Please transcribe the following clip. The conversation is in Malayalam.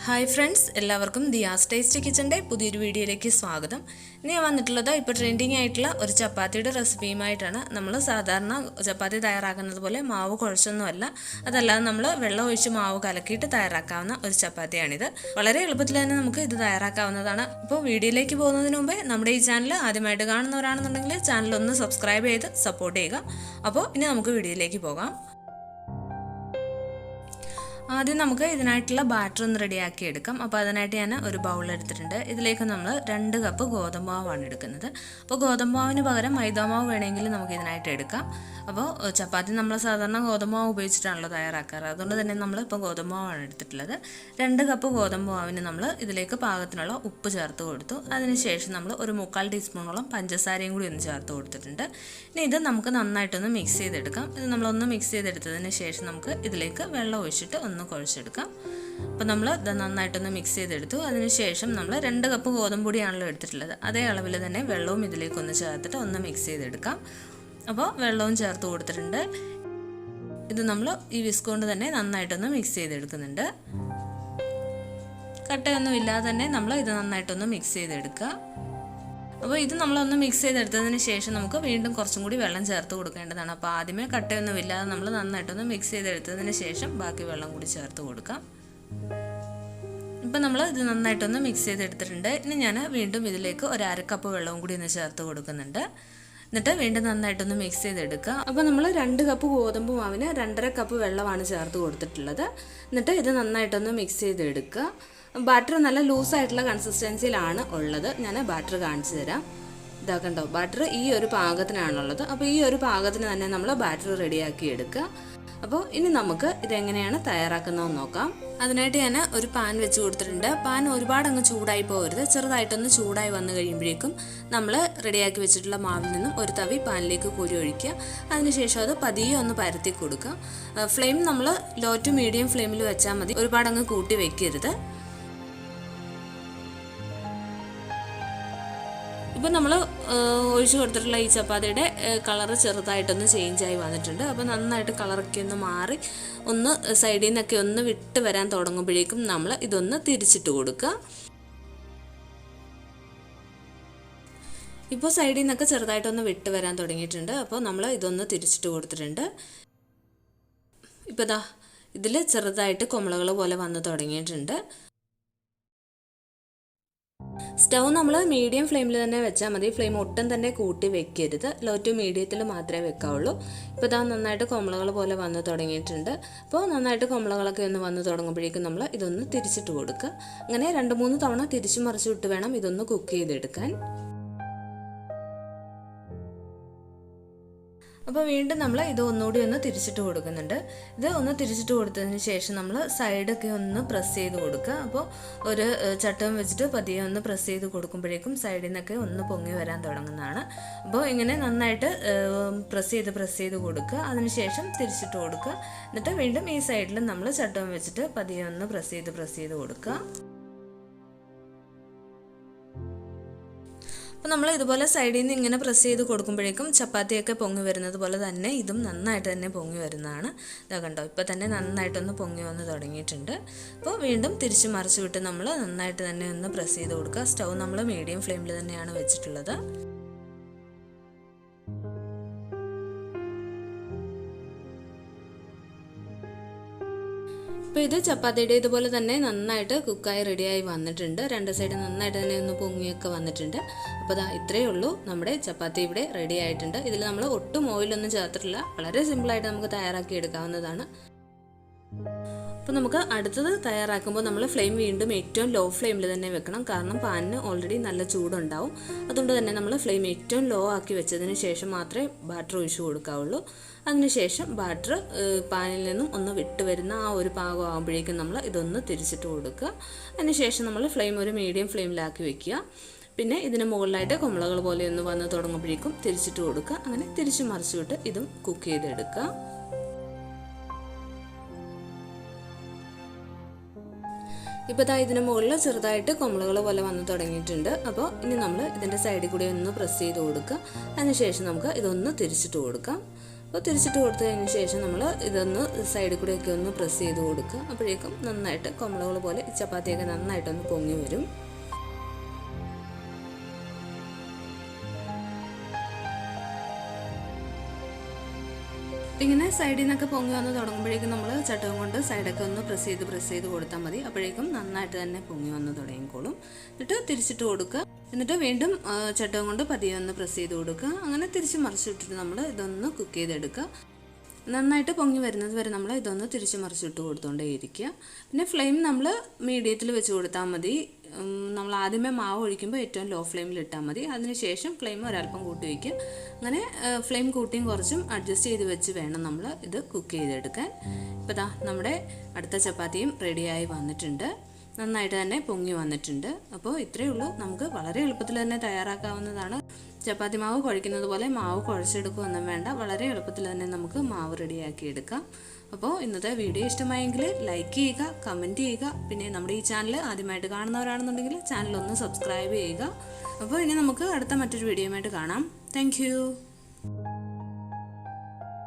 ഹായ് ഫ്രണ്ട്സ്, എല്ലാവർക്കും ദിയാസ് ടേസ്റ്റി കിച്ചൻ്റെ പുതിയൊരു വീഡിയോയിലേക്ക് സ്വാഗതം. ഇനി ഞാൻ വന്നിട്ടുള്ളത് ഇപ്പോൾ ട്രെൻഡിങ് ആയിട്ടുള്ള ഒരു ചപ്പാത്തിയുടെ റെസിപ്പിയുമായിട്ടാണ്. നമ്മൾ സാധാരണ ചപ്പാത്തി തയ്യാറാക്കുന്നത് പോലെ മാവ് കുഴച്ചൊന്നുമല്ല, അതല്ലാതെ നമ്മൾ വെള്ളം ഒഴിച്ച് മാവ് കലക്കിയിട്ട് തയ്യാറാക്കാവുന്ന ഒരു ചപ്പാത്തിയാണിത്. വളരെ എളുപ്പത്തിൽ തന്നെ നമുക്ക് ഇത് തയ്യാറാക്കാവുന്നതാണ്. അപ്പോൾ വീഡിയോയിലേക്ക് പോകുന്നതിന് മുമ്പേ നമ്മുടെ ഈ ചാനൽ ആദ്യമായിട്ട് കാണുന്നവരാണെന്നുണ്ടെങ്കിൽ ചാനൽ ഒന്ന് സബ്സ്ക്രൈബ് ചെയ്ത് സപ്പോർട്ട് ചെയ്യുക. അപ്പോൾ ഇനി നമുക്ക് വീഡിയോയിലേക്ക് പോകാം. ആദ്യം നമുക്ക് ഇതിനായിട്ടുള്ള ബാറ്റർ ഒന്ന് റെഡിയാക്കി എടുക്കാം. അപ്പോൾ അതിനായിട്ട് ഞാൻ ഒരു ബൗൾ എടുത്തിട്ടുണ്ട്. ഇതിലേക്ക് നമ്മൾ 2 കപ്പ് ഗോതമ്പ് മാവാണ് എടുക്കുന്നത്. അപ്പോൾ ഗോതമ്പ് മാവിന് പകരം മൈദാമാവ് വേണമെങ്കിൽ നമുക്ക് ഇതിനായിട്ട് എടുക്കാം. അപ്പോൾ ചപ്പാത്തി നമ്മൾ സാധാരണ ഗോതമ്പ് മാവ് ഉപയോഗിച്ചിട്ടാണല്ലോ തയ്യാറാക്കാറ്. അതുകൊണ്ട് തന്നെ നമ്മൾ ഇപ്പോൾ ഗോതമ്പ് മാവാണ് എടുത്തിട്ടുള്ളത്. 2 കപ്പ് ഗോതമ്പ് മാവിന് നമ്മൾ ഇതിലേക്ക് പാകത്തിനുള്ള ഉപ്പ് ചേർത്ത് കൊടുത്തു. അതിനുശേഷം നമ്മൾ ഒരു 3/4 ടീസ്പൂണോളം പഞ്ചസാരയും കൂടി ഒന്ന് ചേർത്ത് കൊടുത്തിട്ടുണ്ട്. ഇനി ഇത് നമുക്ക് നന്നായിട്ടൊന്ന് മിക്സ് ചെയ്തെടുക്കാം. ഇത് നമ്മളൊന്ന് മിക്സ് ചെയ്തെടുത്തതിന് ശേഷം നമുക്ക് ഇതിലേക്ക് വെള്ളം ഒഴിച്ചിട്ട് ഒന്ന് കുഴച്ചെടുക്കാം. അപ്പോൾ നമ്മൾ ഇത് നന്നായിട്ടൊന്ന് മിക്സ് ചെയ്തെടുത്തു. അതിനുശേഷം നമ്മൾ 2 കപ്പ് ഗോതമ്പ് പൊടിയാണല്ലോ എടുത്തിട്ടുള്ളത്. അതേ അളവിൽ തന്നെ വെള്ളവും ഇതിലേക്കൊന്ന് ചേർത്തിട്ട് ഒന്ന് മിക്സ് ചെയ്തെടുക്കാം. അപ്പോൾ വെള്ളവും ചേർത്ത് കൊടുത്തിട്ടുണ്ട്. ഇത് നമ്മൾ ഈ വിസ്ക് കൊണ്ട് തന്നെ നന്നായിട്ടൊന്ന് മിക്സ് ചെയ്തെടുക്കുന്നുണ്ട്. കട്ടയൊന്നും ഇല്ലാതെ തന്നെ നമ്മൾ ഇത് നന്നായിട്ടൊന്ന് മിക്സ് ചെയ്തെടുക്കുക. അപ്പോൾ ഇത് നമ്മളൊന്ന് മിക്സ് ചെയ്തെടുത്തതിന് ശേഷം നമുക്ക് വീണ്ടും കുറച്ചും കൂടി വെള്ളം ചേർത്ത് കൊടുക്കേണ്ടതാണ്. അപ്പോൾ ആദ്യമേ കട്ടയൊന്നും ഇല്ലാതെ നമ്മൾ നന്നായിട്ടൊന്ന് മിക്സ് ചെയ്തെടുത്തതിന് ശേഷം ബാക്കി വെള്ളം കൂടി ചേർത്ത് കൊടുക്കാം. ഇപ്പം നമ്മൾ ഇത് നന്നായിട്ടൊന്ന് മിക്സ് ചെയ്തെടുത്തിട്ടുണ്ട്. ഇനി ഞാൻ വീണ്ടും ഇതിലേക്ക് 1/2 കപ്പ് വെള്ളവും കൂടി ഒന്ന് ചേർത്ത് കൊടുക്കുന്നുണ്ട്. എന്നിട്ട് വീണ്ടും നന്നായിട്ടൊന്ന് മിക്സ് ചെയ്തെടുക്കുക. അപ്പോൾ നമ്മൾ 2 കപ്പ് ഗോതമ്പ് മാവിന് 2.5 കപ്പ് വെള്ളമാണ് ചേർത്ത് കൊടുത്തിട്ടുള്ളത്. എന്നിട്ട് ഇത് നന്നായിട്ടൊന്ന് മിക്സ് ചെയ്തെടുക്കുക. ബാറ്റർ നല്ല ലൂസായിട്ടുള്ള കൺസിസ്റ്റൻസിയിലാണ് ഉള്ളത്. ഞാൻ ബാറ്റർ കാണിച്ചു തരാം. ഇതാ കണ്ടോ, ബാറ്റർ ഈ ഒരു പാകത്തിനാണുള്ളത്. അപ്പോൾ ഈ ഒരു പാകത്തിന് തന്നെ നമ്മൾ ബാറ്റർ റെഡിയാക്കി എടുക്കുക. അപ്പോൾ ഇനി നമുക്ക് ഇതെങ്ങനെയാണ് തയ്യാറാക്കുന്നതെന്ന് നോക്കാം. അതിനായിട്ട് ഞാൻ ഒരു പാൻ വെച്ച് കൊടുത്തിട്ടുണ്ട്. പാൻ ഒരുപാട് അങ്ങ് ചൂടായി പോകരുത്. ചെറുതായിട്ടൊന്ന് ചൂടായി വന്നു കഴിയുമ്പോഴേക്കും നമ്മൾ റെഡിയാക്കി വെച്ചിട്ടുള്ള മാവിൽ നിന്നും ഒരു തവി പാനിലേക്ക് കോരി ഒഴിക്കുക. അതിനുശേഷം അത് പതിയെ ഒന്ന് പരത്തി കൊടുക്കുക. ഫ്ലെയിം നമ്മൾ ലോ ടു മീഡിയം ഫ്ലെയിമിൽ വെച്ചാൽ മതി. ഒരുപാട് അങ്ങ് കൂട്ടി വെക്കരുത്. ഇപ്പം നമ്മൾ ഒഴിച്ചു കൊടുത്തിട്ടുള്ള ഈ ചപ്പാത്തിയുടെ കളറ് ചെറുതായിട്ടൊന്ന് ചേഞ്ചായി വന്നിട്ടുണ്ട്. അപ്പോൾ നന്നായിട്ട് കളറൊക്കെ ഒന്ന് മാറി ഒന്ന് സൈഡിൽ നിന്നൊക്കെ ഒന്ന് വിട്ട് വരാൻ തുടങ്ങുമ്പോഴേക്കും നമ്മൾ ഇതൊന്ന് തിരിച്ചിട്ട് കൊടുക്കുക. ഇപ്പോൾ സൈഡിൽ നിന്നൊക്കെ ചെറുതായിട്ടൊന്ന് വിട്ട് വരാൻ തുടങ്ങിയിട്ടുണ്ട്. അപ്പോൾ നമ്മൾ ഇതൊന്ന് തിരിച്ചിട്ട് കൊടുത്തിട്ടുണ്ട്. ഇപ്പോൾ ദാ ഇതിൽ ചെറുതായിട്ട് കുമിളകൾ പോലെ വന്ന് തുടങ്ങിയിട്ടുണ്ട്. സ്റ്റൗ നമ്മൾ മീഡിയം ഫ്ലെയിമിൽ തന്നെ വെച്ചാൽ മതി. ഫ്ലെയിം ഒട്ടും തന്നെ കൂട്ടി വെക്കരുത്. ലോ ടു മീഡിയത്തിൽ മാത്രമേ വെക്കാവുള്ളൂ. ഇപ്പോൾ ഇതാ നന്നായിട്ട് കുമിളകൾ പോലെ വന്ന് തുടങ്ങിയിട്ടുണ്ട്. അപ്പോൾ നന്നായിട്ട് കുമിളകളൊക്കെ ഒന്ന് വന്ന് തുടങ്ങുമ്പോഴേക്കും നമ്മൾ ഇതൊന്ന് തിരിച്ചിട്ട് കൊടുക്കുക. അങ്ങനെ 2-3 തവണ തിരിച്ചു മറിച്ച് വിട്ട് വേണം ഇതൊന്ന് കുക്ക് ചെയ്തെടുക്കാൻ. അപ്പോൾ വീണ്ടും നമ്മൾ ഇത് ഒന്നുകൂടി ഒന്ന് തിരിച്ചിട്ട് കൊടുക്കുന്നുണ്ട്. ഇത് ഒന്ന് തിരിച്ചിട്ട് കൊടുത്തതിന് ശേഷം നമ്മൾ സൈഡൊക്കെ ഒന്ന് പ്രസ് ചെയ്ത് കൊടുക്കുക. അപ്പോൾ ഒരു ചട്ടം വെച്ചിട്ട് പതിയെ ഒന്ന് പ്രസ് ചെയ്ത് കൊടുക്കുമ്പോഴേക്കും സൈഡിൽ നിന്നൊക്കെ ഒന്ന് പൊങ്ങി വരാൻ തുടങ്ങുന്നതാണ്. അപ്പോൾ ഇങ്ങനെ നന്നായിട്ട് പ്രസ് ചെയ്ത് കൊടുക്കുക. അതിനുശേഷം തിരിച്ചിട്ട് കൊടുക്കുക. എന്നിട്ട് വീണ്ടും ഈ സൈഡിൽ നമ്മൾ ചട്ടം വെച്ചിട്ട് പതിയെ ഒന്ന് പ്രസ് ചെയ്ത് കൊടുക്കുക. അപ്പോൾ നമ്മൾ ഇതുപോലെ സൈഡിൽ നിന്ന് ഇങ്ങനെ പ്രസ് ചെയ്ത് കൊടുക്കുമ്പോഴേക്കും ചപ്പാത്തിയൊക്കെ പൊങ്ങി വരുന്നത് പോലെ തന്നെ ഇതും നന്നായിട്ട് തന്നെ പൊങ്ങി വരുന്നതാണ്. ഇതാ കണ്ടോ, ഇപ്പോൾ തന്നെ നന്നായിട്ടൊന്ന് പൊങ്ങി വന്ന് തുടങ്ങിയിട്ടുണ്ട്. അപ്പോൾ വീണ്ടും തിരിച്ച് മറിച്ച് വിട്ട് നമ്മൾ നന്നായിട്ട് തന്നെ ഒന്ന് പ്രസ് ചെയ്ത് കൊടുക്കുക. സ്റ്റൗ നമ്മൾ മീഡിയം ഫ്ലെയിമിൽ തന്നെയാണ് വെച്ചിട്ടുള്ളത്. അപ്പോൾ ഇത് ചപ്പാത്തിയുടെ ഇതുപോലെ തന്നെ നന്നായിട്ട് കുക്കായി റെഡിയായി വന്നിട്ടുണ്ട്. 2 സൈഡ് നന്നായിട്ട് തന്നെ ഒന്ന് പൊങ്ങിയൊക്കെ വന്നിട്ടുണ്ട്. അപ്പോൾ ദാ ഇത്രയേ ഉള്ളൂ, നമ്മുടെ ചപ്പാത്തി ഇവിടെ റെഡി ആയിട്ടുണ്ട്. ഇതിൽ നമ്മൾ ഒട്ടും ഓയിലൊന്നും ചേർത്തിട്ടില്ല. വളരെ സിമ്പിളായിട്ട് നമുക്ക് തയ്യാറാക്കി എടുക്കാവുന്നതാണ്. അപ്പോൾ നമുക്ക് അടുത്തത് തയ്യാറാക്കുമ്പോൾ നമ്മൾ ഫ്ലെയിം വീണ്ടും ഏറ്റവും ലോ ഫ്ലെയിമിൽ തന്നെ വെക്കണം. കാരണം പാനിന് ഓൾറെഡി നല്ല ചൂടുണ്ടാവും. അതുകൊണ്ട് തന്നെ നമ്മൾ ഫ്ലെയിം ഏറ്റവും ലോ ആക്കി വെച്ചതിന് ശേഷം മാത്രമേ ബാറ്റർ ഒഴിച്ചു കൊടുക്കാവുള്ളൂ. അതിനുശേഷം ബാറ്റർ പാനിൽ നിന്നും ഒന്ന് വിട്ട് വരുന്ന ആ ഒരു പാകം ആകുമ്പോഴേക്കും നമ്മൾ ഇതൊന്ന് തിരിച്ചിട്ട് കൊടുക്കുക. അതിനുശേഷം നമ്മൾ ഫ്ലെയിം ഒരു മീഡിയം ഫ്ലെയിമിലാക്കി വെക്കുക. പിന്നെ ഇതിന് മുകളിലായിട്ട് കുമിളകൾ പോലെ ഒന്ന് വന്ന് തുടങ്ങുമ്പോഴേക്കും തിരിച്ചിട്ട് കൊടുക്കുക. അങ്ങനെ തിരിച്ചു മറിച്ചു വിട്ട് ഇതും കുക്ക് ചെയ്തെടുക്കുക. ഇപ്പോൾ ഇതിന് മുകളിൽ ചെറുതായിട്ട് കുമിളകൾ പോലെ വന്ന് തുടങ്ങിയിട്ടുണ്ട്. അപ്പോൾ ഇനി നമ്മൾ ഇതിൻ്റെ സൈഡിൽ കൂടി ഒന്ന് പ്രസ് ചെയ്ത് കൊടുക്കുക. അതിനുശേഷം നമുക്ക് ഇതൊന്ന് തിരിച്ചിട്ട് കൊടുക്കാം. അപ്പോൾ തിരിച്ചിട്ട് കൊടുത്തതിന് ശേഷം നമ്മൾ ഇതൊന്ന് സൈഡിൽ കൂടെയൊക്കെ ഒന്ന് പ്രസ് ചെയ്ത് കൊടുക്കുക. അപ്പോഴേക്കും നന്നായിട്ട് കുമ്പളകൾ പോലെ ചപ്പാത്തിയൊക്കെ നന്നായിട്ടൊന്ന് പൊങ്ങി വരും. ഇങ്ങനെ സൈഡിൽ നിന്നൊക്കെ പൊങ്ങി വന്ന് തുടങ്ങുമ്പോഴേക്കും നമ്മൾ ചട്ടകം കൊണ്ട് സൈഡൊക്കെ ഒന്ന് പ്രസ് ചെയ്ത് കൊടുത്താൽ മതി. അപ്പോഴേക്കും നന്നായിട്ട് തന്നെ പൊങ്ങി വന്ന് തുടങ്ങിക്കോളും. എന്നിട്ട് തിരിച്ചിട്ട് കൊടുക്കുക. എന്നിട്ട് വീണ്ടും ചട്ടകം കൊണ്ട് പതിയെ ഒന്ന് പ്രസ് ചെയ്ത് കൊടുക്കുക. അങ്ങനെ തിരിച്ച് മറിച്ചിട്ടിട്ട് നമ്മൾ ഇതൊന്ന് കുക്ക് ചെയ്തെടുക്കുക. നന്നായിട്ട് പൊങ്ങി വരുന്നത് വരെ നമ്മൾ ഇതൊന്ന് തിരിച്ച് മറിച്ചിട്ട് കൊടുത്തുകൊണ്ടേയിരിക്കുക. പിന്നെ ഫ്ലെയിം നമ്മൾ മീഡിയത്തിൽ വെച്ച് കൊടുത്താൽ മതി. നമ്മൾ ആദ്യമേ മാവ് ഒഴിക്കുമ്പോൾ ഏറ്റവും ലോ ഫ്ലെയിമിൽ ഇട്ടാൽ മതി. അതിനുശേഷം ഫ്ലെയിം ഒരല്പം കൂട്ടി വയ്ക്കുക. അങ്ങനെ ഫ്ലെയിം കൂട്ടിയും കുറച്ചും അഡ്ജസ്റ്റ് ചെയ്ത് വെച്ച് വേണം നമ്മൾ ഇത് കുക്ക് ചെയ്തെടുക്കാൻ. ഇപ്പോൾ ദാ നമ്മുടെ അടുത്ത ചപ്പാത്തിയും റെഡിയായി വന്നിട്ടുണ്ട്. നന്നായിട്ട് തന്നെ പൊങ്ങി വന്നിട്ടുണ്ട്. അപ്പോൾ ഇത്രയേ ഉള്ളൂ. നമുക്ക് വളരെ എളുപ്പത്തിൽ തന്നെ തയ്യാറാക്കാവുന്നതാണ്. ചപ്പാത്തി മാവ് കുഴയ്ക്കുന്നത് പോലെ മാവ് കുഴച്ചെടുക്കുകയൊന്നും വേണ്ട. വളരെ എളുപ്പത്തിൽ തന്നെ നമുക്ക് മാവ് റെഡിയാക്കി എടുക്കാം. അപ്പോൾ ഇന്നത്തെ വീഡിയോ ഇഷ്ടമായെങ്കിൽ ലൈക്ക് ചെയ്യുക, കമൻറ്റ് ചെയ്യുക. പിന്നെ നമ്മുടെ ഈ ചാനൽ ആദ്യമായിട്ട് കാണുന്നവരാണെന്നുണ്ടെങ്കിൽ ചാനലൊന്ന് സബ്സ്ക്രൈബ് ചെയ്യുക. അപ്പോൾ ഇനി നമുക്ക് അടുത്ത മറ്റൊരു വീഡിയോയുമായിട്ട് കാണാം. താങ്ക്